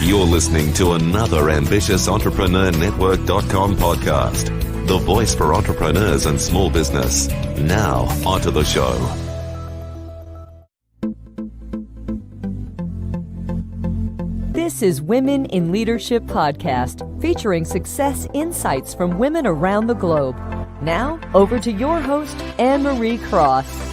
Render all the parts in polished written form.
You're listening to another ambitious entrepreneurnetwork.com podcast, the voice for entrepreneurs and small business. Now, onto the show. This is Women in Leadership Podcast, featuring success insights from women around the globe. Now, over to your host, Anne-Marie Cross.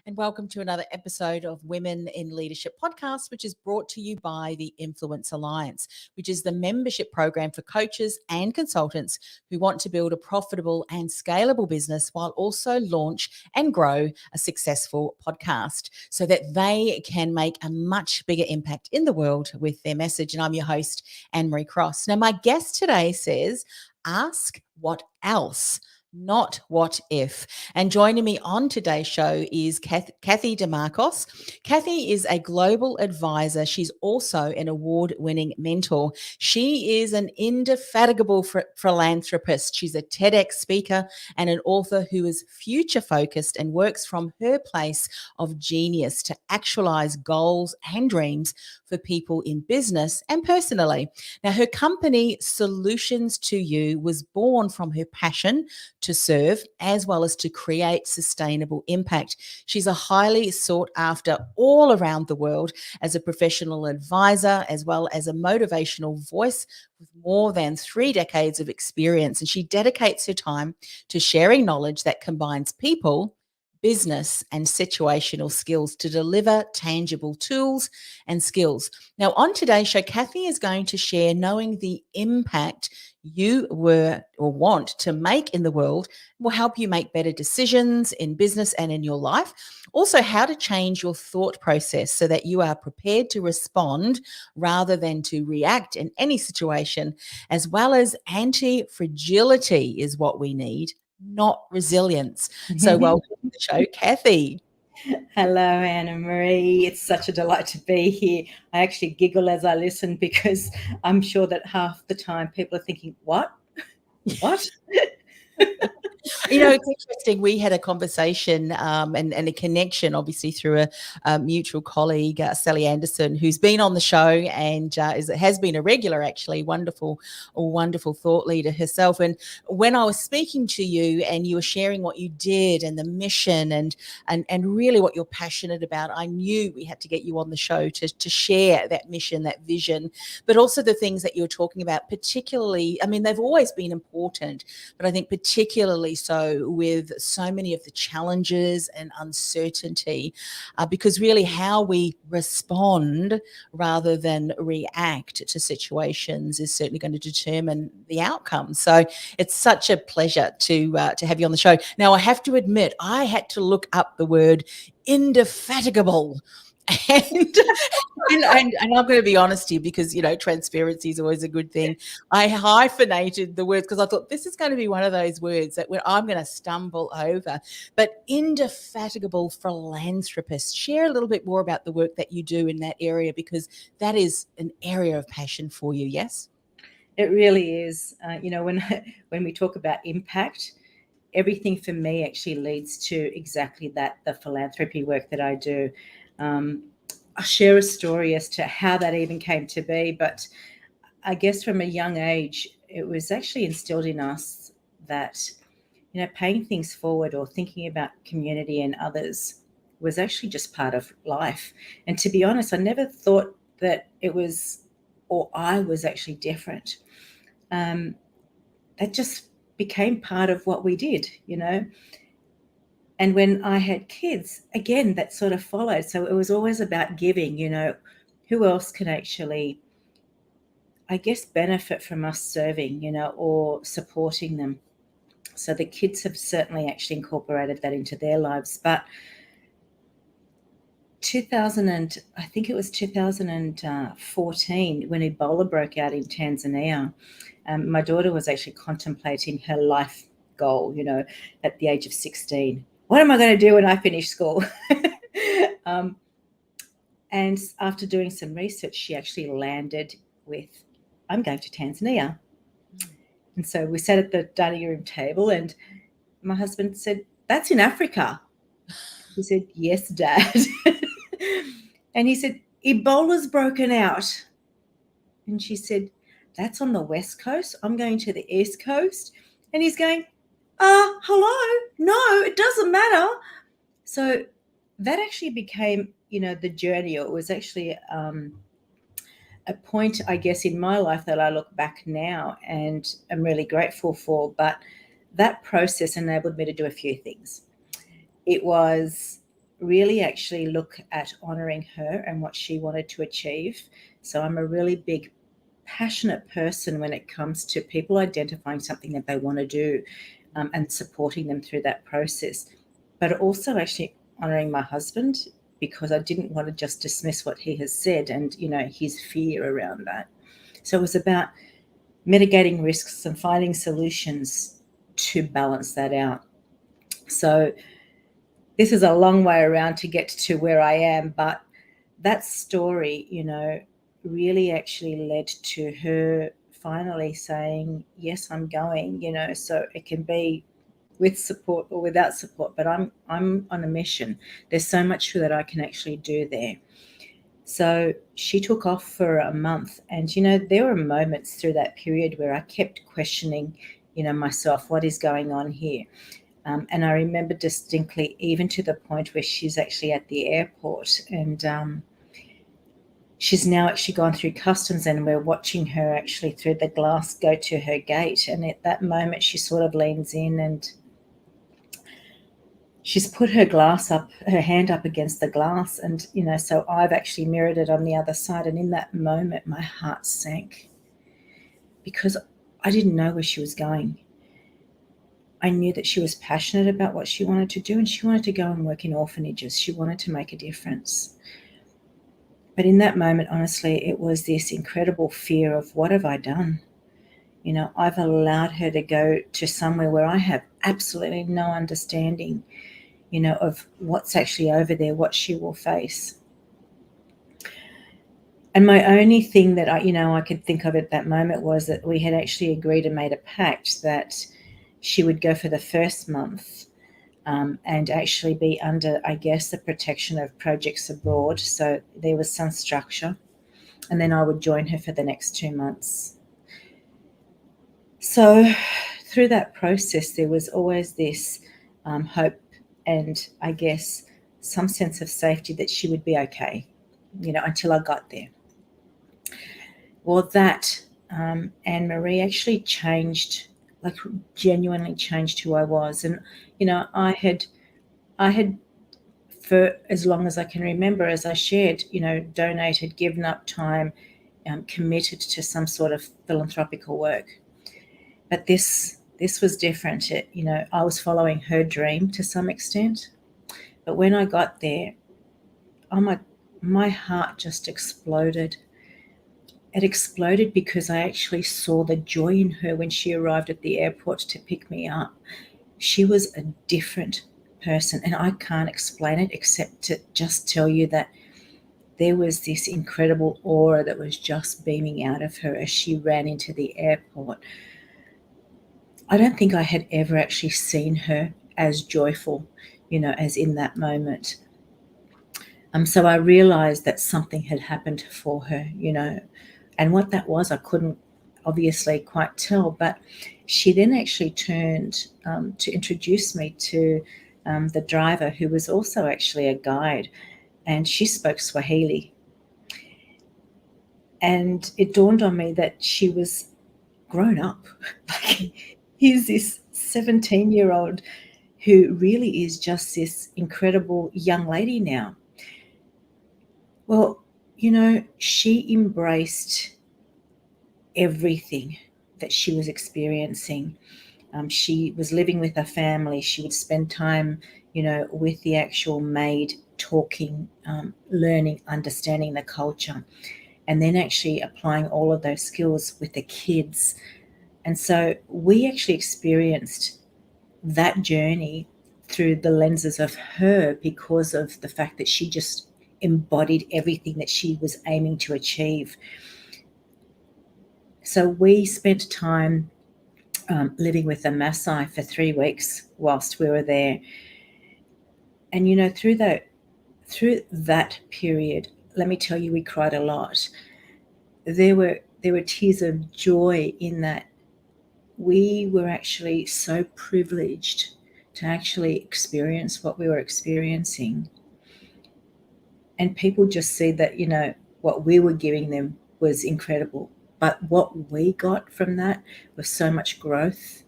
And welcome to another episode of Women in Leadership Podcast, which is brought to you by the Influence Alliance, which is the membership program for coaches and consultants who want to build a profitable and scalable business while also launch and grow a successful podcast so that they can make a much bigger impact in the world with their message. And I'm your host, Anne-Marie Cross. Now, my guest today says, ask what else, not what if. And joining me on today's show is Cathy Dimarchos. Cathy is a global advisor. She's also an award-winning mentor. She is an indefatigable philanthropist. She's a TEDx speaker and an author who is future-focused and works from her place of genius to actualize goals and dreams for people in business and personally. Now, her company, Solutions to You, was born from her passion to serve as well as to create sustainable impact. She's a highly sought after all around the world as a professional advisor as well as a motivational voice with more than 3 decades of experience. And she dedicates her time to sharing knowledge that combines people, business and situational skills to deliver tangible tools and skills. Now, on today's show, Cathy is going to share knowing the impact you were or want to make in the world will help you make better decisions in business and in your life. Also, how to change your thought process so that you are prepared to respond rather than to react in any situation, as well as anti-fragility is what we need, not resilience. So welcome to the show, Cathy. Hello, Anna-Marie. It's such a delight to be here. I actually giggle as I listen because I'm sure that half the time people are thinking, what? What? You know, it's interesting. We had a conversation and a connection, obviously, through a mutual colleague, Sally Anderson, who's been on the show and has been a regular, actually, a wonderful thought leader herself. And when I was speaking to you and you were sharing what you did and the mission and really what you're passionate about, I knew we had to get you on the show to share that mission, that vision, but also the things that you're talking about, particularly, I mean, they've always been important, but I think particularly so with so many of the challenges and uncertainty, because really how we respond rather than react to situations is certainly going to determine the outcome. So it's such a pleasure to have you on the show. Now, I have to admit, I had to look up the word indefatigable. And I'm going to be honest here because, you know, transparency is always a good thing. I hyphenated the words because I thought this is going to be one of those words that I'm going to stumble over. But indefatigable philanthropist, share a little bit more about the work that you do in that area, because that is an area of passion for you, yes? It really is. You know, when we talk about impact, everything for me actually leads to exactly that, the philanthropy work that I do. I'll share a story as to how that even came to be, but I guess from a young age, it was actually instilled in us that, you know, paying things forward or thinking about community and others was actually just part of life. And to be honest, I never thought that it was, or I was actually different. That just became part of what we did, you know. And when I had kids, again, that sort of followed. So it was always about giving, you know, who else can actually, I guess, benefit from us serving, you know, or supporting them. So the kids have certainly actually incorporated that into their lives. But 2014, when Ebola broke out in Tanzania, my daughter was actually contemplating her life goal, you know, at the age of 16. What am I going to do when I finish school? And after doing some research, she actually landed with, I'm going to Tanzania. And so we sat at the dining room table and my husband said, that's in Africa. He said, yes, Dad. And he said, Ebola's broken out. And she said, that's on the West Coast. I'm going to the East Coast. And he's going, hello? No, it doesn't matter. So that actually became, the journey. It was actually a point, I guess, in my life that I look back now and am really grateful for. But that process enabled me to do a few things. It was really actually look at honouring her and what she wanted to achieve. So I'm a really big, passionate person when it comes to people identifying something that they want to do and supporting them through that process. But also actually honouring my husband, because I didn't want to just dismiss what he has said and, his fear around that. So it was about mitigating risks and finding solutions to balance that out. So this is a long way around to get to where I am, but that story, really actually led to her finally saying, yes, I'm going, so it can be with support or without support, but I'm on a mission. There's so much that I can actually do there. So she took off for a month, and, there were moments through that period where I kept questioning, myself, what is going on here? And I remember distinctly, even to the point where she's actually at the airport, and she's now actually gone through customs, and we're watching her actually through the glass go to her gate. And at that moment, she sort of leans in and she's put her hand up against the glass. And, so I've actually mirrored it on the other side. And in that moment, my heart sank because I didn't know where she was going. I knew that she was passionate about what she wanted to do, and she wanted to go and work in orphanages. She wanted to make a difference. But in that moment, honestly, it was this incredible fear of, what have I done? I've allowed her to go to somewhere where I have absolutely no understanding, of what's actually over there, what she will face. And my only thing that I could think of at that moment was that we had actually agreed and made a pact that she would go for the first month and actually be under, I guess, the protection of Projects Abroad. So there was some structure. And then I would join her for the next 2 months. So through that process, there was always this hope and, I guess, some sense of safety that she would be okay, until I got there. Well, that Anne-Marie actually changed, like genuinely changed who I was. And, I had for as long as I can remember, as I shared, donated, given up time, committed to some sort of philanthropical work. But this was different. I was following her dream to some extent. But when I got there, my heart just exploded. It exploded because I actually saw the joy in her when she arrived at the airport to pick me up. She was a different person, and I can't explain it except to just tell you that there was this incredible aura that was just beaming out of her as she ran into the airport. I don't think I had ever actually seen her as joyful, as in that moment. So I realized that something had happened for her, and what that was, I couldn't obviously quite tell. But she then actually turned to introduce me to the driver, who was also actually a guide, and she spoke Swahili. And it dawned on me that she was grown up. Like, here's this 17-year-old who really is just this incredible young lady now. Well, she embraced everything that she was experiencing. She was living with her family. She would spend time, with the actual maid, talking, learning, understanding the culture, and then actually applying all of those skills with the kids. And so we actually experienced that journey through the lenses of her, because of the fact that she just embodied everything that she was aiming to achieve. So we spent time living with a Maasai for 3 weeks whilst we were there. And, through that period, let me tell you, we cried a lot. There were tears of joy in that we were actually so privileged to actually experience what we were experiencing. And people just see that, what we were giving them was incredible. But what we got from that was so much growth,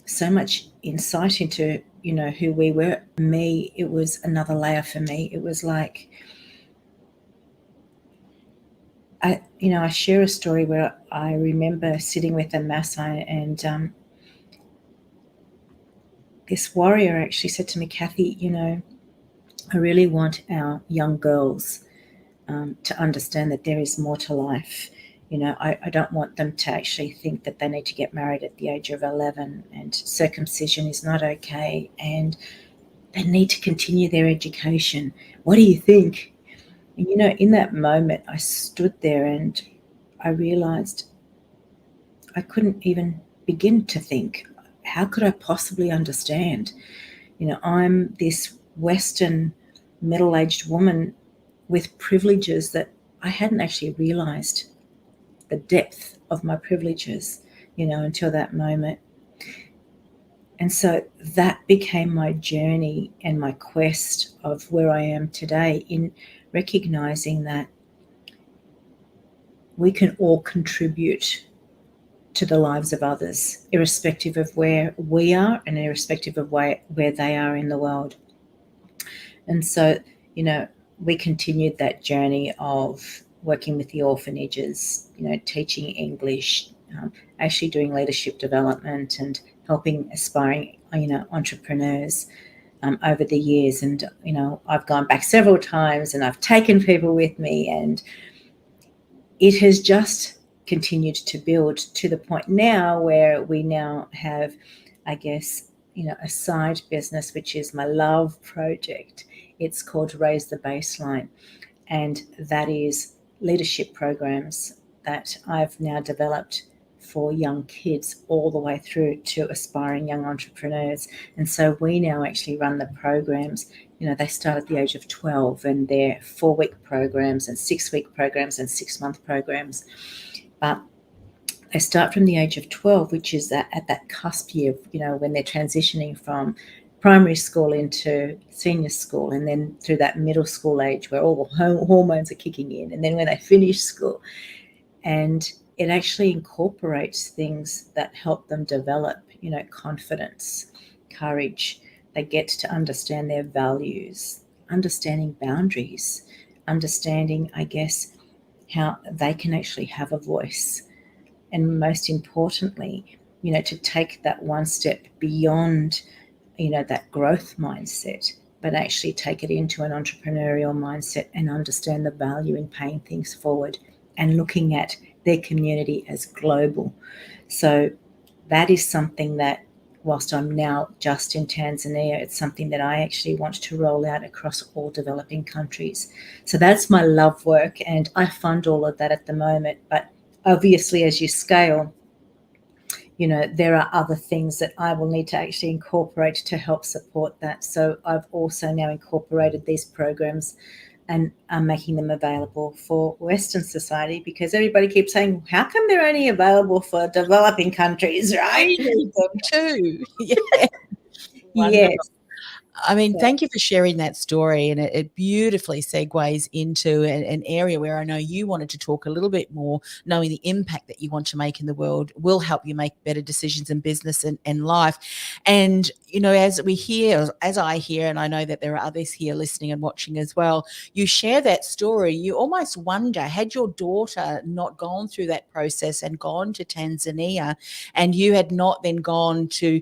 so much insight into, who we were. Me, it was another layer for me. It was like, I share a story where I remember sitting with a Maasai, and this warrior actually said to me, Cathy, I really want our young girls to understand that there is more to life. I don't want them to actually think that they need to get married at the age of 11 and circumcision is not okay, and they need to continue their education. What do you think? And, in that moment, I stood there and I realized I couldn't even begin to think. How could I possibly understand? I'm this Western middle-aged woman with privileges that I hadn't actually realized the depth of my privileges, until that moment. And so that became my journey and my quest of where I am today, in recognizing that we can all contribute to the lives of others, irrespective of where we are and irrespective of where they are in the world. And so, we continued that journey of working with the orphanages, teaching English, actually doing leadership development and helping aspiring, entrepreneurs over the years. And, I've gone back several times and I've taken people with me, and it has just continued to build to the point now where we now have, I guess, a side business, which is my love project. It's called Raise the Baseline, and that is leadership programs that I've now developed for young kids all the way through to aspiring young entrepreneurs. And so we now actually run the programs. They start at the age of 12, and they're 4-week programs and 6-week programs and 6-month programs. But they start from the age of 12, which is at that cusp year, when they're transitioning from primary school into senior school, and then through that middle school age where all the hormones are kicking in, and then when they finish school. And it actually incorporates things that help them develop, confidence, courage. They get to understand their values, understanding boundaries, understanding, I guess, how they can actually have a voice. And most importantly, to take that one step beyond, that growth mindset, but actually take it into an entrepreneurial mindset and understand the value in paying things forward and looking at their community as global. So that is something that, whilst I'm now just in Tanzania, it's something that I actually want to roll out across all developing countries. So that's my love work, and I fund all of that at the moment. But obviously, as you scale, there are other things that I will need to actually incorporate to help support that. So I've also now incorporated these programs and I'm making them available for Western society, because everybody keeps saying, how come they're only available for developing countries, right? I need them too. Yeah. Yes. I mean, thank you for sharing that story, and it beautifully segues into an area where I know you wanted to talk a little bit more. Knowing the impact that you want to make in the world will help you make better decisions in business and life. And, as we hear, as I hear, and I know that there are others here listening and watching as well, you share that story. You almost wonder, had your daughter not gone through that process and gone to Tanzania, and you had not then gone to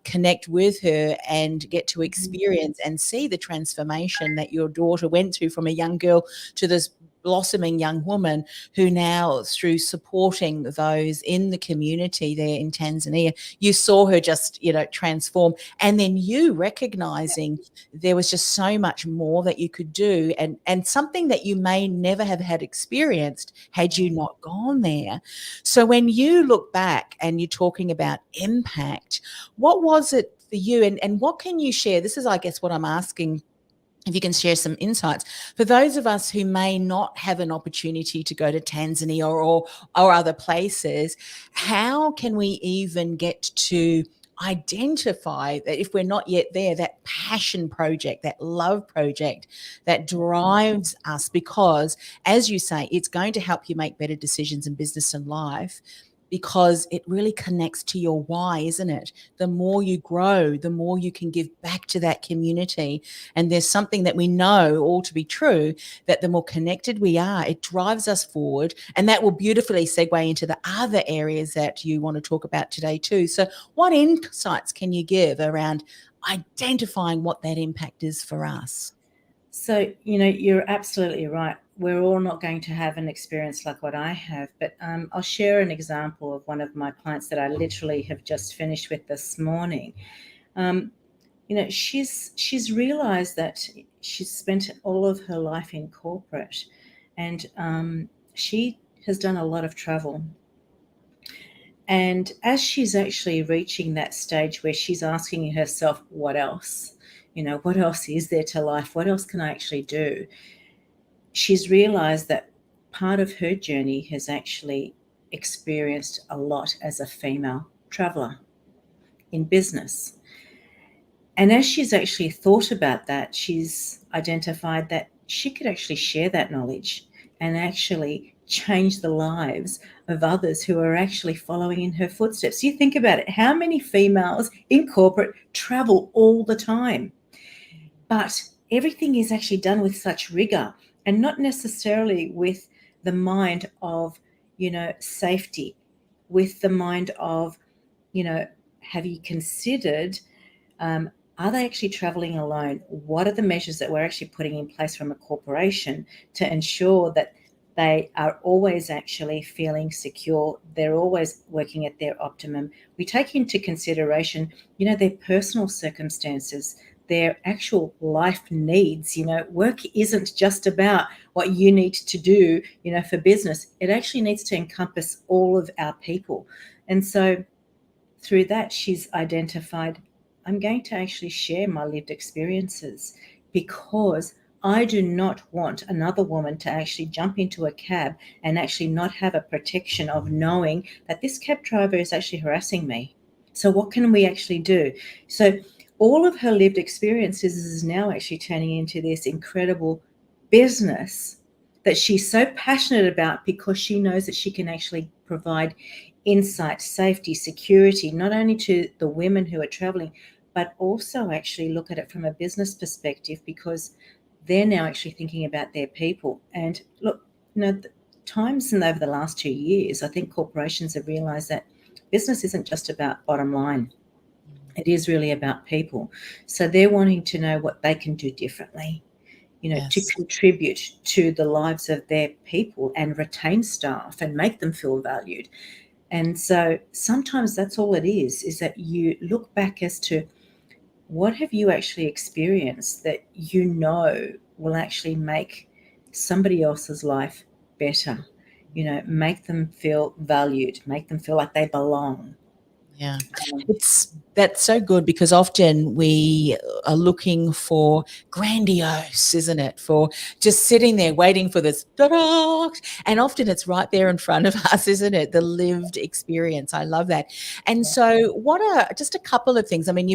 connect with her and get to experience and see the transformation that your daughter went through from a young girl to this blossoming young woman who now, through supporting those in the community there in Tanzania, you saw her just, transform. And then you recognizing there was just so much more that you could do, and something that you may never have had experienced had you not gone there. So when you look back and you're talking about impact, what was it for you, and what can you share? This is, I guess, what I'm asking if you can share some insights for those of us who may not have an opportunity to go to Tanzania or other places. How can we even get to identify that if we're not yet there, that passion project, that love project that drives us? Because, as you say, it's going to help you make better decisions in business and life, because it really connects to your why, isn't it? The more you grow, the more you can give back to that community. And there's something that we know all to be true, that the more connected we are, it drives us forward. And that will beautifully segue into the other areas that you want to talk about today too. So what insights can you give around identifying what that impact is for us? So, you're absolutely right. We're all not going to have an experience like what I have, but I'll share an example of one of my clients that I literally have just finished with this morning. She's realized that she's spent all of her life in corporate, and she has done a lot of travel. And as she's actually reaching that stage where she's asking herself, what else? What else is there to life? What else can I actually do? She's realized that part of her journey has actually experienced a lot as a female traveler in business. And as she's actually thought about that, she's identified that she could actually share that knowledge and actually change the lives of others who are actually following in her footsteps. You think about it, how many females in corporate travel all the time? But everything is actually done with such rigor, and not necessarily with the mind of, safety, with the mind of, have you considered, are they actually traveling alone? What are the measures that we're actually putting in place from a corporation to ensure that they are always actually feeling secure? They're always working at their optimum. We take into consideration, their personal circumstances, their actual life needs. Work isn't just about what you need to do, for business. It actually needs to encompass all of our people. And so through that, she's identified, I'm going to actually share my lived experiences, because I do not want another woman to actually jump into a cab and actually not have a protection of knowing that this cab driver is actually harassing me. So what can we actually do? So all of her lived experiences is now actually turning into this incredible business that she's so passionate about, because she knows that she can actually provide insight, safety, security, not only to the women who are traveling, but also actually look at it from a business perspective, because they're now actually thinking about their people. And look, times over the last 2 years, I think corporations have realized that business isn't just about bottom line. It is really about people. So they're wanting to know what they can do differently, to contribute to the lives of their people and retain staff and make them feel valued. And so sometimes that's all it is that you look back as to what have you actually experienced that will actually make somebody else's life better, make them feel valued, make them feel like they belong. Yeah, that's so good, because often we are looking for grandiose, isn't it? For just sitting there waiting for this, ta-da! And often it's right there in front of us, isn't it? The lived experience. I love that. And so what are just a couple of things? I mean,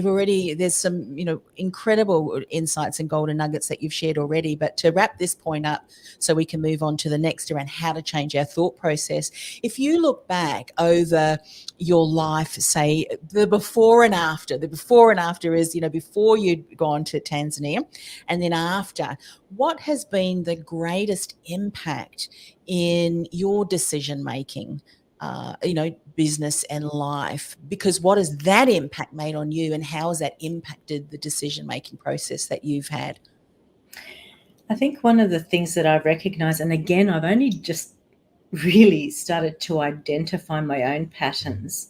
there's some, incredible insights and golden nuggets that you've shared already, but to wrap this point up so we can move on to the next around how to change our thought process. If you look back over your life, say the before and after is, before you'd gone to Tanzania, and then after, what has been the greatest impact in your decision making, business and life? Because what has that impact made on you, and how has that impacted the decision making process that you've had? I think one of the things that I've recognized, and again, I've only just really started to identify my own patterns.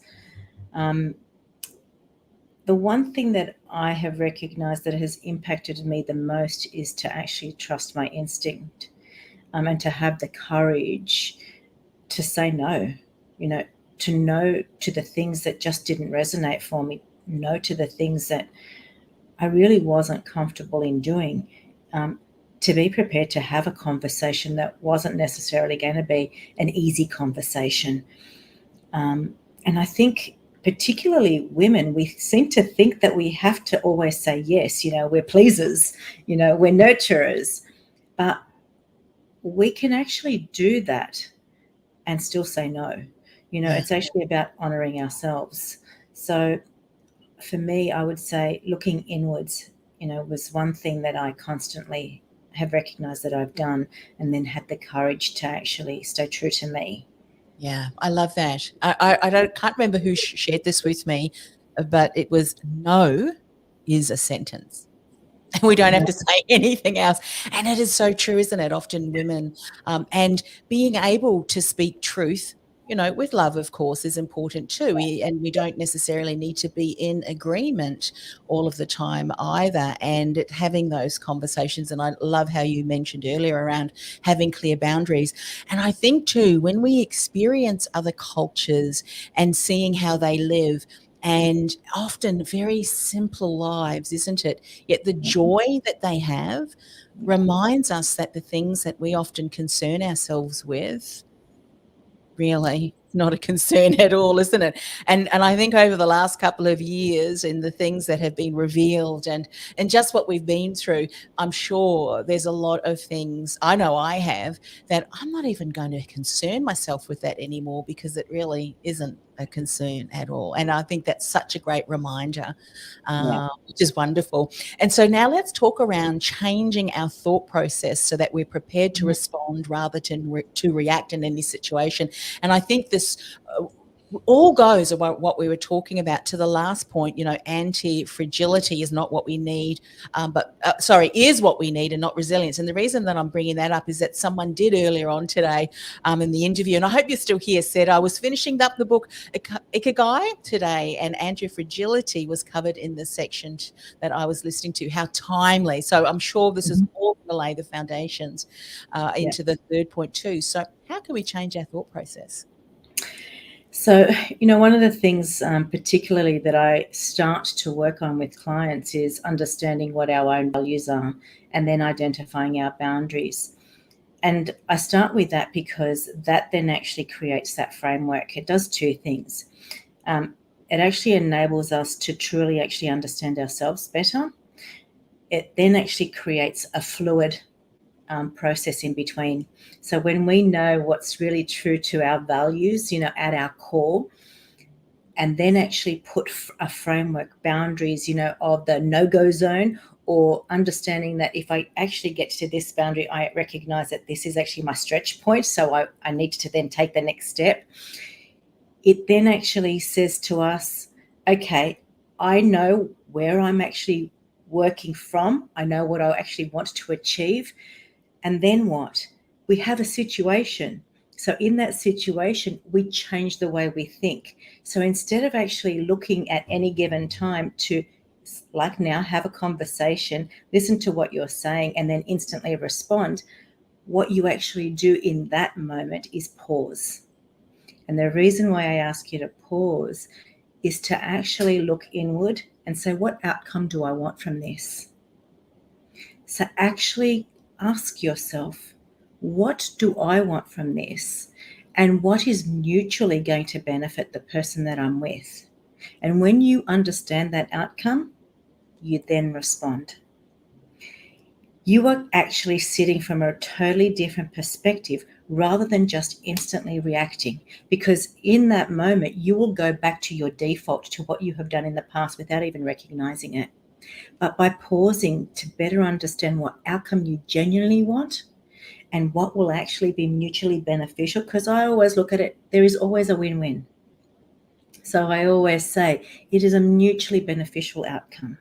The one thing that I have recognized that has impacted me the most is to actually trust my instinct, and to have the courage to say no, to no to the things that just didn't resonate for me, no to the things that I really wasn't comfortable in doing. to be prepared to have a conversation that wasn't necessarily going to be an easy conversation. And I think particularly women, we seem to think that we have to always say yes, we're pleasers, we're nurturers, but we can actually do that and still say no. It's actually about honoring ourselves. So for me, I would say looking inwards, was one thing that I constantly have recognized that I've done, and then had the courage to actually stay true to me. Yeah, I love that. I can't remember who shared this with me, but it was no is a sentence. And we don't have to say anything else. And it is so true, isn't it? Often women, and being able to speak truth, with love, of course, is important too. And we don't necessarily need to be in agreement all of the time either. And having those conversations, and I love how you mentioned earlier around having clear boundaries. And I think too, when we experience other cultures and seeing how they live, and often very simple lives, isn't it? Yet the joy that they have reminds us that the things that we often concern ourselves with, really not a concern at all, isn't it? And I think over the last couple of years, and the things that have been revealed, and just what we've been through, I'm sure there's a lot of things, I know I have, that I'm not even going to concern myself with that anymore, because it really isn't a concern at all. And I think that's such a great reminder, which is wonderful. And so now let's talk around changing our thought process so that we're prepared to respond rather to react in any situation. And I think this all goes about what we were talking about to the last point. Anti-fragility is not what we need, is what we need, and not resilience. And the reason that I'm bringing that up is that someone did earlier on today in the interview, and I hope you're still here, said, I was finishing up the book Ikigai today, and anti-fragility was covered in the section that I was listening to. How timely. So I'm sure this is all going to lay the foundations into the third point too. So how can we change our thought process? So, one of the things particularly that I start to work on with clients is understanding what our own values are, and then identifying our boundaries. And I start with that because that then actually creates that framework. It does two things. It actually enables us to truly actually understand ourselves better. It then actually creates a fluid process in between. So when we know what's really true to our values, at our core, and then actually put a framework, boundaries, of the no-go zone, or understanding that if I actually get to this boundary, I recognize that this is actually my stretch point, so I need to then take the next step. It then actually says to us, okay, I know where I'm actually working from. I know what I actually want to achieve. And then what? We have a situation. So in that situation, we change the way we think. So instead of actually looking at any given time to, like now, have a conversation, listen to what you're saying, and then instantly respond, what you actually do in that moment is pause. And the reason why I ask you to pause is to actually look inward and say, what outcome do I want from this? So actually ask yourself, what do I want from this? And what is mutually going to benefit the person that I'm with? And when you understand that outcome, you then respond. You are actually sitting from a totally different perspective rather than just instantly reacting, because in that moment, you will go back to your default, to what you have done in the past without even recognizing it. But by pausing to better understand what outcome you genuinely want and what will actually be mutually beneficial, because I always look at it, there is always a win-win. So I always say it is a mutually beneficial outcome.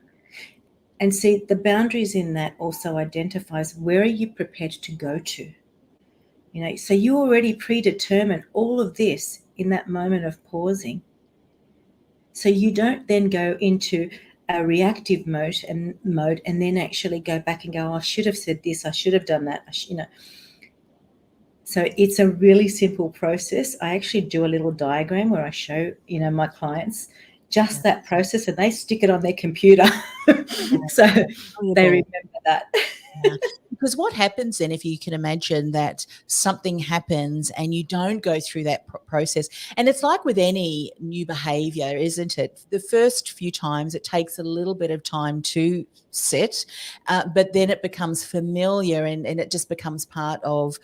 And see, the boundaries in that also identifies where are you prepared to go to. So you already predetermine all of this in that moment of pausing. So you don't then go into a reactive mode and then actually go back and go, I should have said this, I should have done that, So it's a really simple process. I actually do a little diagram where I show, my clients just that process, and they stick it on their computer. So they remember that. Yeah. Because what happens then, if you can imagine that something happens and you don't go through that process, and it's like with any new behavior, isn't it? The first few times it takes a little bit of time to sit, but then it becomes familiar and it just becomes part of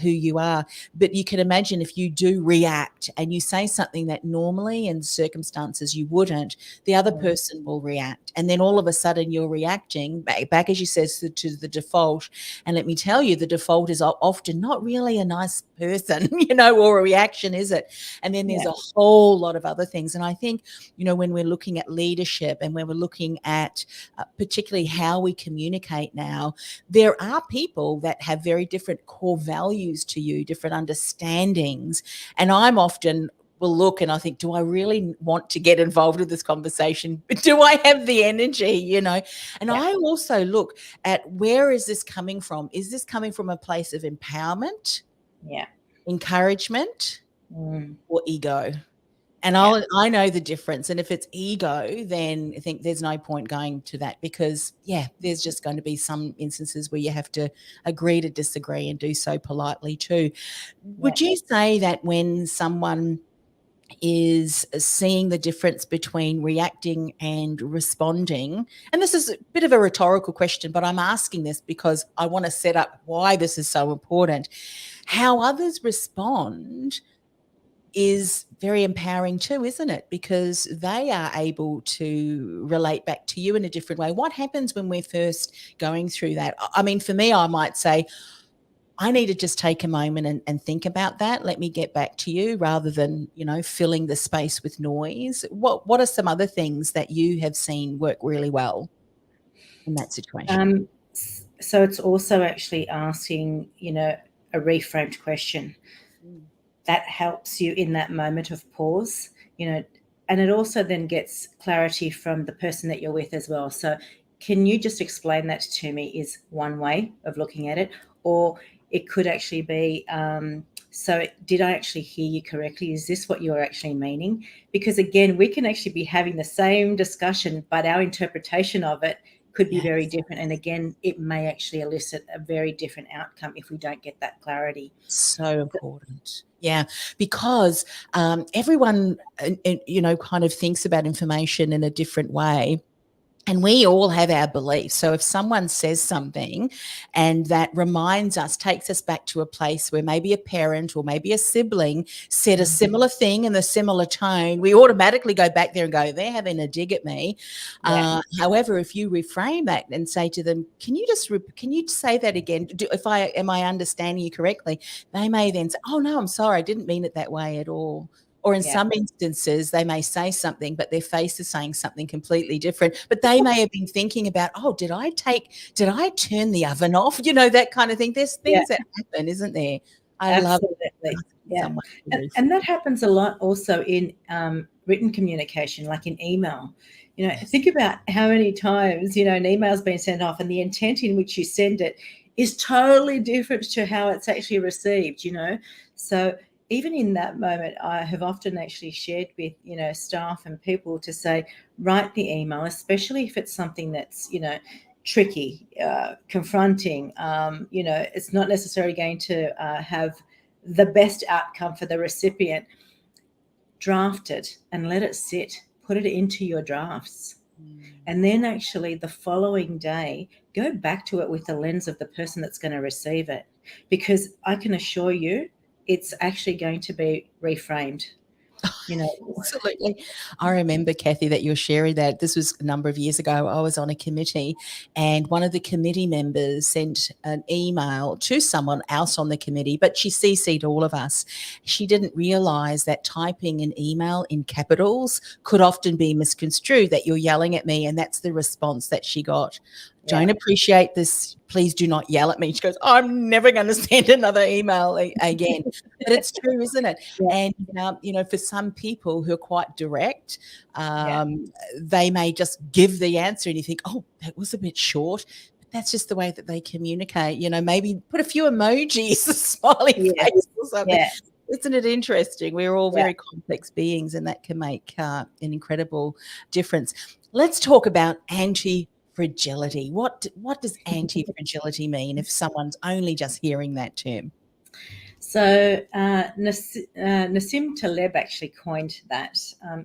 who you are. But you can imagine if you do react and you say something that normally in circumstances you wouldn't, the other person will react. And then all of a sudden you're reacting back as you said, to the default. And let me tell you, the default is often not really a nice person, or a reaction, is it? And then there's a whole lot of other things. And I think, when we're looking at leadership and when we're looking at particularly how we communicate now, there are people that have very different core values to you, different understandings. And I'm often will look and I think, do I really want to get involved with this conversation? Do I have the energy, And I also look at, where is this coming from? Is this coming from a place of empowerment, encouragement, or ego? And I know the difference. And if it's ego, then I think there's no point going to that, because, there's just going to be some instances where you have to agree to disagree and do so politely too. Would you say that when someone is seeing the difference between reacting and responding, and this is a bit of a rhetorical question, but I'm asking this because I want to set up why this is so important, how others respond is very empowering too, isn't it? Because they are able to relate back to you in a different way. What happens when we're first going through that? I mean, for me, I might say, I need to just take a moment and think about that. Let me get back to you, rather than, filling the space with noise. What are some other things that you have seen work really well in that situation? So it's also actually asking, a reframed question. That helps you in that moment of pause, and it also then gets clarity from the person that you're with as well. So can you just explain that to me, is one way of looking at it. Or it could actually be, so did I actually hear you correctly? Is this what you're actually meaning? Because again, we can actually be having the same discussion, but our interpretation of it could be very different. And again, it may actually elicit a very different outcome if we don't get that clarity. So important. Yeah, because everyone, kind of thinks about information in a different way. And we all have our beliefs. So if someone says something and that reminds us, takes us back to a place where maybe a parent or maybe a sibling said a similar thing in a similar tone, we automatically go back there and go, they're having a dig at me. However, if you reframe that and say to them, can you say that again? Am I understanding you correctly? They may then say, oh no, I'm sorry, I didn't mean it that way at all. Or in some instances, they may say something, but their face is saying something completely different. But they may have been thinking about, oh, did I turn the oven off? That kind of thing. There's things that happen, isn't there? I love it. Yeah. And that happens a lot also in written communication, like in email. Think about how many times, an email's been sent off and the intent in which you send it is totally different to how it's actually received, So even in that moment, I have often actually shared with, staff and people to say, write the email, especially if it's something that's, tricky, confronting, it's not necessarily going to have the best outcome for the recipient. Draft it and let it sit, put it into your drafts. And then actually the following day, go back to it with the lens of the person that's going to receive it. Because I can assure you, it's actually going to be reframed. Absolutely. I remember, Cathy, that you're sharing that. This was a number of years ago. I was on a committee and one of the committee members sent an email to someone else on the committee, but she CC'd all of us. She didn't realise that typing an email in capitals could often be misconstrued, that you're yelling at me, and that's the response that she got. Don't appreciate this. Please do not yell at me. She goes, I'm never going to send another email again. But it's true, isn't it? And, for some people who are quite direct, they may just give the answer and you think, oh, that was a bit short. But that's just the way that they communicate. Maybe put a few emojis, a smiley face or something. Isn't it interesting? We're all very complex beings, and that can make an incredible difference. Let's talk about antifragility. anti-fragility. What does anti-fragility mean if someone's only just hearing that term? So Nassim Taleb actually coined that.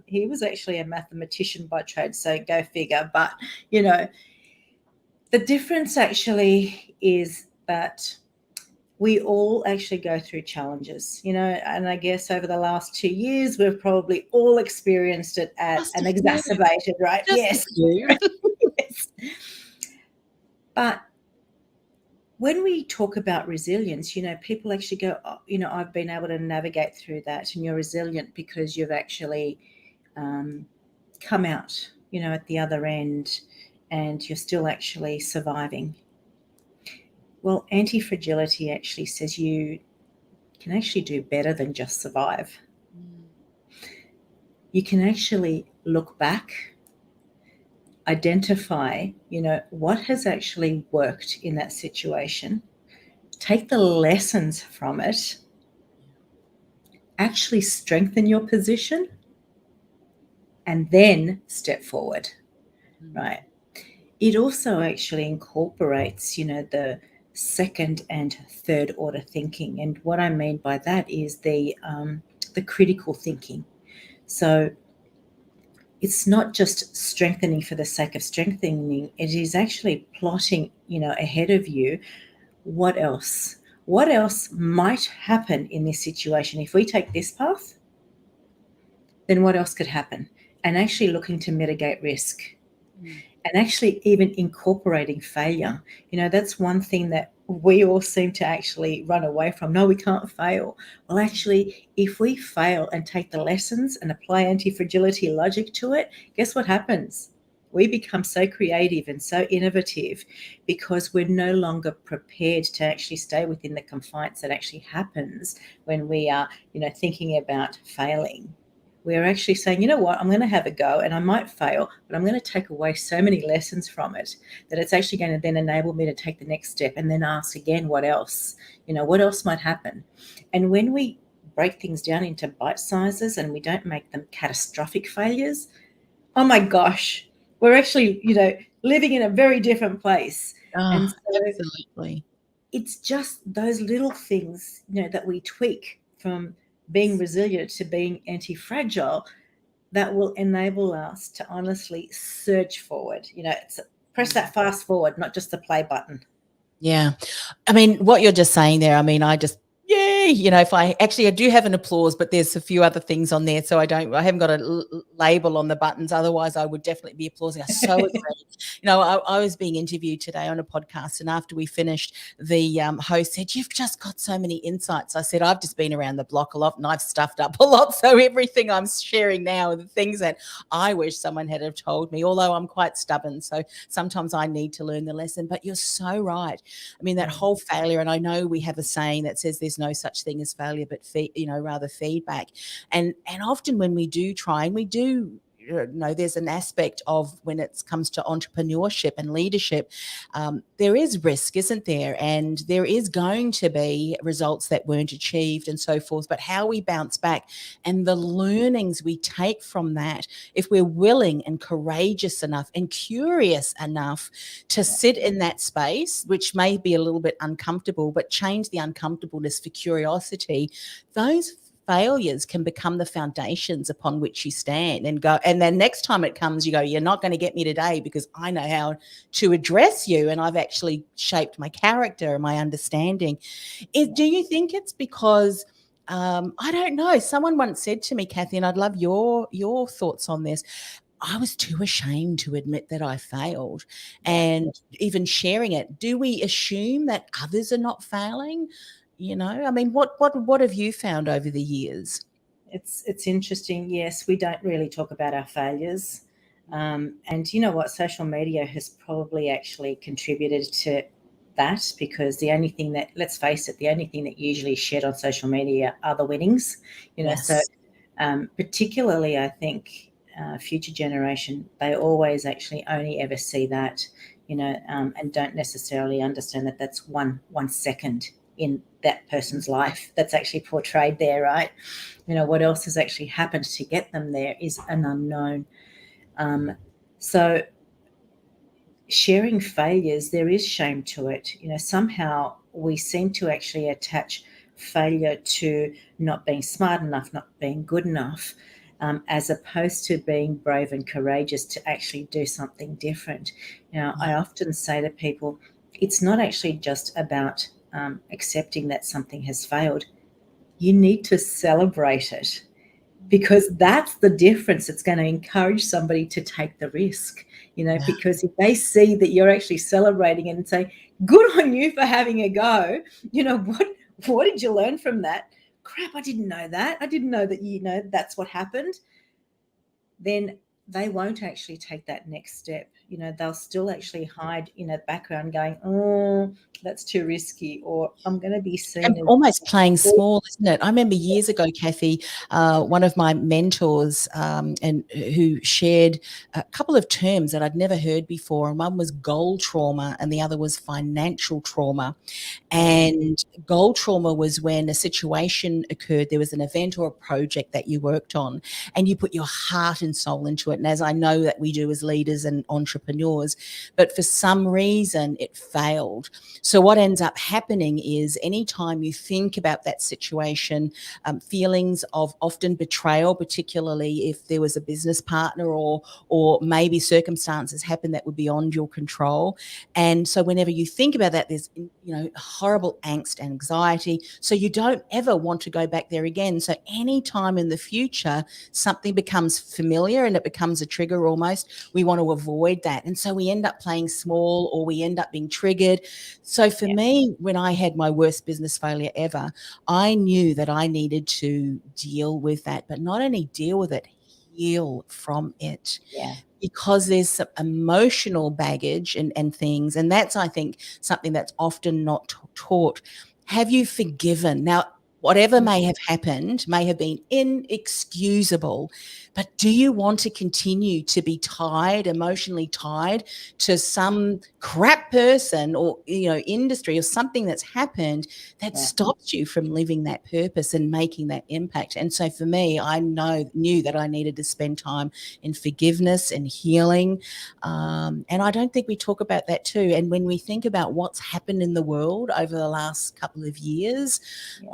He was actually a mathematician by trade, so go figure. But, the difference actually is that we all actually go through challenges, and I guess over the last 2 years, we've probably all experienced it at Just an a few. exacerbated, right? Just Yes. a few. Yes. But when we talk about resilience, people actually go, oh, I've been able to navigate through that, and you're resilient because you've actually come out, at the other end, and you're still actually surviving. Well, anti-fragility actually says you can actually do better than just survive. You can actually look back, identify, what has actually worked in that situation, take the lessons from it, actually strengthen your position, and then step forward, right? It also actually incorporates, the second and third order thinking. And what I mean by that is the critical thinking. So it's not just strengthening for the sake of strengthening. It is actually plotting, ahead of you, what else might happen in this situation. If we take this path, then what else could happen? And actually looking to mitigate risk. And actually even incorporating failure. That's one thing that we all seem to actually run away from. No, we can't fail. Well, actually, if we fail and take the lessons and apply anti-fragility logic to it, guess what happens? We become so creative and so innovative because we're no longer prepared to actually stay within the confines that actually happens when we are, thinking about failing. We're actually saying, you know what, I'm going to have a go and I might fail, but I'm going to take away so many lessons from it that it's actually going to then enable me to take the next step and then ask again, what else? What else might happen? And when we break things down into bite sizes and we don't make them catastrophic failures, oh my gosh, we're actually, living in a very different place. And so Absolutely. it's just those little things, that we tweak from being resilient to being anti-fragile that will enable us to honestly surge forward. Press that fast forward, not just the play button. Yeah. I mean, what you're just saying there, I just, yay, if I do have an applause, but there's a few other things on there. So I haven't got a label on the buttons. Otherwise I would definitely be applauding. I so agree. I was being interviewed today on a podcast, and after we finished, the host said, you've just got so many insights. I said, I've just been around the block a lot and I've stuffed up a lot. So everything I'm sharing now are the things that I wish someone had have told me, although I'm quite stubborn. So sometimes I need to learn the lesson, but you're so right. I mean, that whole failure, and I know we have a saying that says there's no such thing as failure, but rather feedback. And often when we do try, and we do, there's an aspect of when it comes to entrepreneurship and leadership, there is risk, isn't there? And there is going to be results that weren't achieved and so forth, but how we bounce back and the learnings we take from that, if we're willing and courageous enough and curious enough to sit in that space, which may be a little bit uncomfortable, but change the uncomfortableness for curiosity, those failures can become the foundations upon which you stand and go. And then next time it comes, you go, you're not going to get me today because I know how to address you. And I've actually shaped my character and my understanding. Do you think it's because, I don't know, someone once said to me, Cathy, and I'd love your thoughts on this, I was too ashamed to admit that I failed, and even sharing it. Do we assume that others are not failing? I mean, what have you found over the years? It's interesting. Yes, we don't really talk about our failures. And you know what? Social media has probably actually contributed to that, because the only thing that, let's face it, the only thing that usually is shared on social media are the winnings. Yes. So particularly I think future generation, they always actually only ever see that, and don't necessarily understand that that's one second in that person's life that's actually portrayed there, right? What else has actually happened to get them there is an unknown. So sharing failures, there is shame to it. Somehow we seem to actually attach failure to not being smart enough, not being good enough, as opposed to being brave and courageous to actually do something different. I often say to people, it's not actually just about accepting that something has failed. You need to celebrate it, because that's the difference. It's going to encourage somebody to take the risk, because if they see that you're actually celebrating it and say, good on you for having a go, what did you learn from that? Crap, I didn't know that. I didn't know that, that's what happened. Then they won't actually take that next step. They'll still actually hide in the background going, oh, that's too risky, or I'm going to be seen And as almost playing small, isn't it? I remember years ago, Cathy, one of my mentors and who shared a couple of terms that I'd never heard before, and one was goal trauma and the other was financial trauma. And goal trauma was when a situation occurred, there was an event or a project that you worked on, and you put your heart and soul into it. And as I know that we do as leaders and entrepreneurs, but for some reason it failed. So what ends up happening is anytime you think about that situation, feelings of often betrayal, particularly if there was a business partner or maybe circumstances happen that were beyond your control. And so whenever you think about that, there's horrible angst and anxiety. So you don't ever want to go back there again. So anytime in the future something becomes familiar and it becomes a trigger almost, we want to avoid that. And so we end up playing small, or we end up being triggered. So for me, when I had my worst business failure ever, I knew that I needed to deal with that, but not only deal with it, heal from it. Yeah. Because there's some emotional baggage and things. And that's, I think, something that's often not taught. Have you forgiven? Now, whatever may have happened may have been inexcusable, but do you want to continue to be tied, emotionally tied to some crap person or, industry or something that's happened that stops you from living that purpose and making that impact? And so for me, I knew that I needed to spend time in forgiveness and healing. And I don't think we talk about that too. And when we think about what's happened in the world over the last couple of years,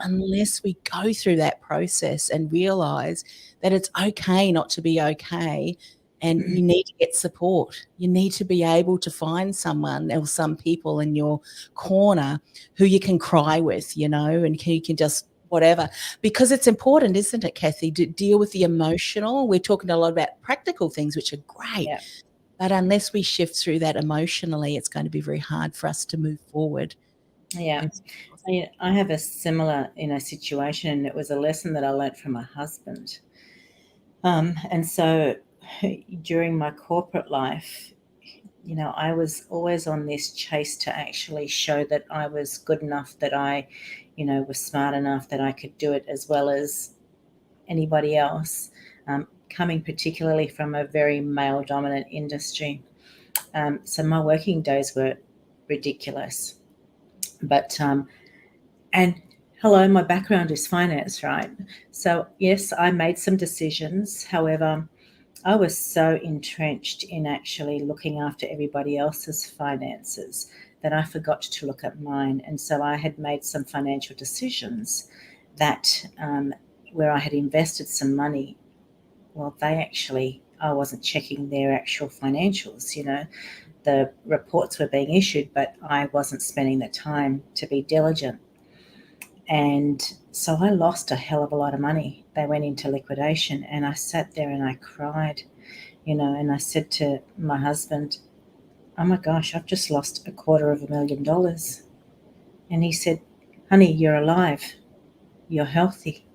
unless we go through that process and realize that it's okay not to be okay, and you need to get support. You need to be able to find someone or some people in your corner who you can cry with, and you can just whatever, because it's important, isn't it, Cathy, to deal with the emotional. We're talking a lot about practical things, which are great, but unless we shift through that emotionally, it's going to be very hard for us to move forward. Yeah. I have a similar, situation, and it was a lesson that I learned from my husband. And so during my corporate life, I was always on this chase to actually show that I was good enough, that I, was smart enough, that I could do it as well as anybody else, coming particularly from a very male-dominant industry. So my working days were ridiculous. But, and hello, my background is finance, right? So yes, I made some decisions. However, I was so entrenched in actually looking after everybody else's finances that I forgot to look at mine. And so I had made some financial decisions that where I had invested some money, well, I wasn't checking their actual financials, the reports were being issued, but I wasn't spending the time to be diligent. And so I lost a hell of a lot of money. They went into liquidation, and I sat there and I cried, and I said to my husband, oh my gosh, I've just lost $250,000. And he said, honey, you're alive. You're healthy.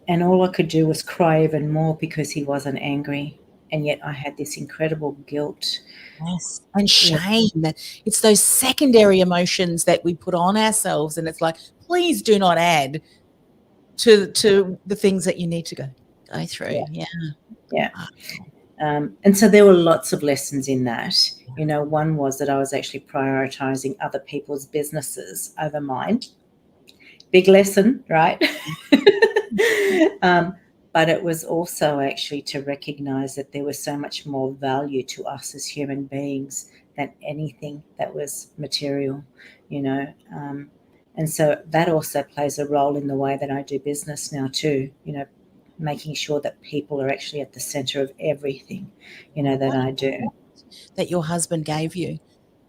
And all I could do was cry even more because he wasn't angry. And yet I had this incredible guilt. Yes. And shame. It's those secondary emotions that we put on ourselves. And it's like, please do not add to the things that you need to go through. Yeah. And so there were lots of lessons in that. One was that I was actually prioritizing other people's businesses over mine. Big lesson, right? but it was also actually to recognize that there was so much more value to us as human beings than anything that was material, you know. And so that also plays a role in the way that I do business now too, you know, making sure that people are actually at the center of everything, you know, that I do. That your husband gave you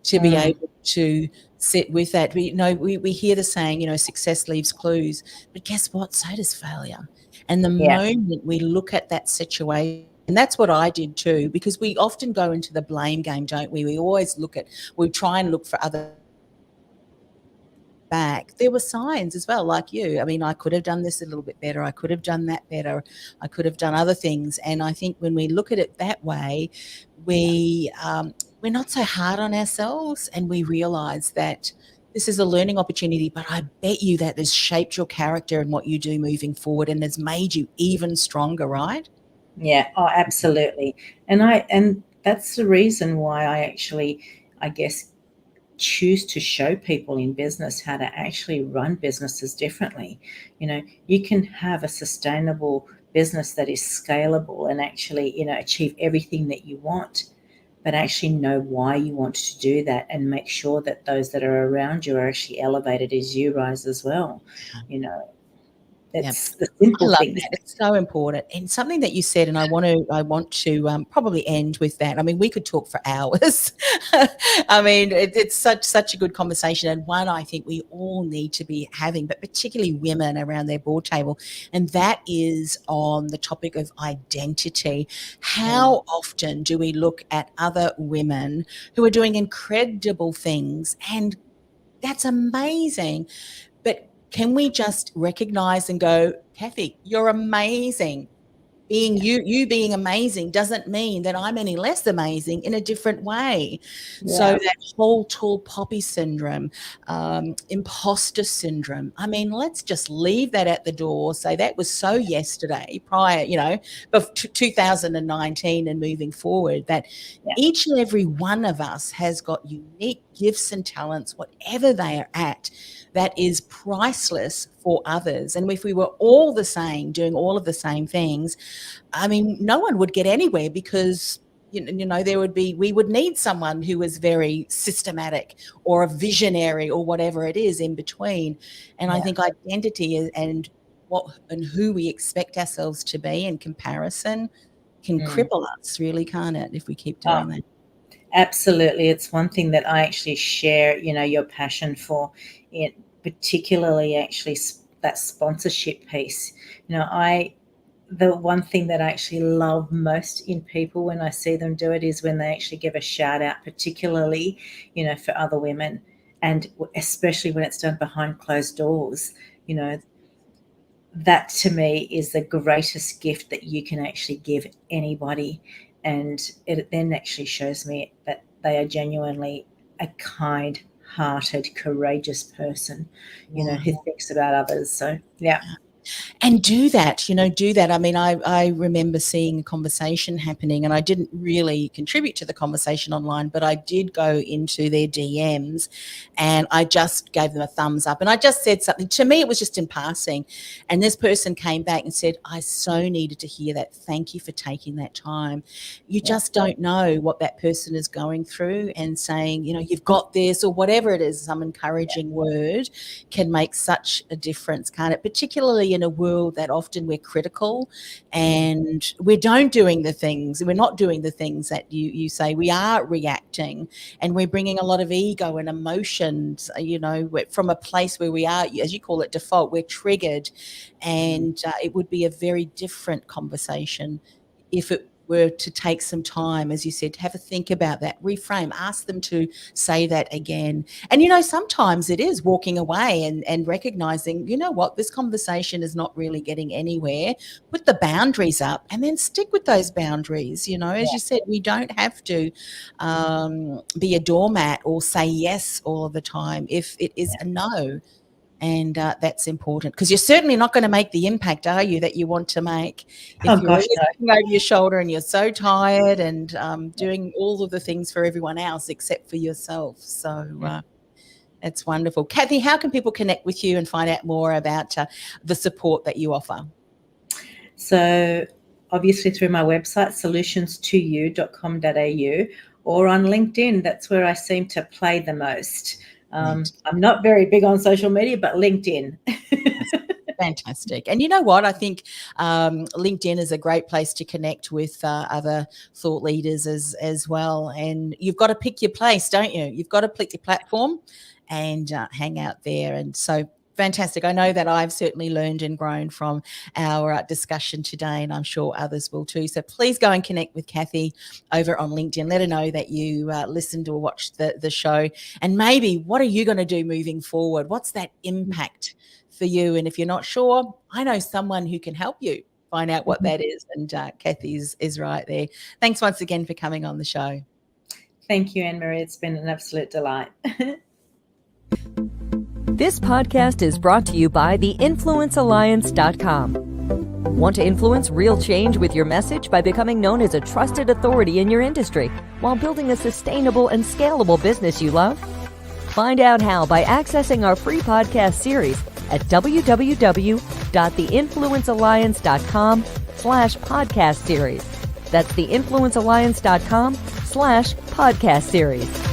to be Mm, able to sit with that. We hear the saying, you know, success leaves clues, but guess what? So does failure. And the yeah, moment we look at that situation, and that's what I did too, because we often go into the blame game, don't we? We try and look for other back. There were signs as well, like you. I mean, I could have done this a little bit better. I could have done that better. I could have done other things. And I think when we look at it that way, we're not so hard on ourselves, and we realize that this is a learning opportunity. But I bet you that has shaped your character and what you do moving forward, and has made you even stronger, right? yeah, oh, absolutely. And that's the reason why I actually, I guess, choose to show people in business how to actually run businesses differently. You know, you can have a sustainable business that is scalable and actually, you know, achieve everything that you want, but actually know why you want to do that and make sure that those that are around you are actually elevated as you rise as well. You know, Yeah. it's the I simple love things. that. It's so important. And something that you said, and I want to probably end with that. I mean, we could talk for hours. I mean, it's such a good conversation, and one I think we all need to be having, but particularly women around their board table. And that is on the topic of identity. How often do we look at other women who are doing incredible things, and that's amazing, but can we just recognize and go, Cathy, you're amazing. You being amazing doesn't mean that I'm any less amazing in a different way. So Yeah. that whole tall poppy syndrome, imposter syndrome. I mean, let's just leave that at the door. Say that was so yesterday, prior, you know, of 2019 and moving forward. That Yeah. each and every one of us has got unique gifts and talents, whatever they are at, that is priceless for others. And if we were all the same, doing all of the same things, I mean, no one would get anywhere, because we would need someone who was very systematic or a visionary or whatever it is in between. And I Yeah. think identity and what and who we expect ourselves to be in comparison can Mm. cripple us, really, can't it, if we keep Oh, doing that? absolutely. It's one thing that I actually share, you know, your passion for it, particularly actually that sponsorship piece. You know, the one thing that I actually love most in people when I see them do it is when they actually give a shout out, particularly, you know, for other women, and especially when it's done behind closed doors. You know, that to me is the greatest gift that you can actually give anybody. And it then actually shows me that they are genuinely a kind hearted, courageous person, you know, who thinks about others. So, yeah. And do that, do that. I mean, I remember seeing a conversation happening, and I didn't really contribute to the conversation online, but I did go into their DMs and I just gave them a thumbs up, and I just said something. To me, it was just in passing. And this person came back and said, I so needed to hear that. Thank you for taking that time. You Yeah. just don't know what that person is going through, and saying, you've got this, or whatever it is, some encouraging word can make such a difference, can't it? Particularly in a world that often we're critical, and we're not doing the things that you say. We are reacting, and we're bringing a lot of ego and emotions, from a place where we are, as you call it, default. We're triggered, and it would be a very different conversation if it were to take some time, as you said, to have a think about that, reframe, ask them to say that again. And, sometimes it is walking away and recognizing, what, this conversation is not really getting anywhere. Put the boundaries up and then stick with those boundaries. As you said, we don't have to be a doormat or say yes all of the time if it is a no. And that's important, because you're certainly not going to make the impact, are you, that you want to make, Oh, if you're gosh, always no. looking over your shoulder and you're so tired and doing all of the things for everyone else except for yourself. So it's wonderful. Cathy, how can people connect with you and find out more about the support that you offer? So obviously through my website, solutions2u.com.au, or on LinkedIn. That's where I seem to play the most. I'm not very big on social media, but LinkedIn. Fantastic. And you know what? I think LinkedIn is a great place to connect with other thought leaders as well. And you've got to pick your place, don't you? You've got to pick your platform and hang out there. And so fantastic. I know that I've certainly learned and grown from our discussion today, and I'm sure others will too. So please go and connect with Cathy over on LinkedIn. Let her know that you listened or watched the show. And maybe what are you going to do moving forward? What's that impact for you? And if you're not sure, I know someone who can help you find out what that is. And Cathy is right there. Thanks once again for coming on the show. Thank you, Anne-Marie. It's been an absolute delight. This podcast is brought to you by theinfluencealliance.com. Want to influence real change with your message by becoming known as a trusted authority in your industry while building a sustainable and scalable business you love? Find out how by accessing our free podcast series at www.theinfluencealliance.com/podcast series. That's theinfluencealliance.com/podcast series.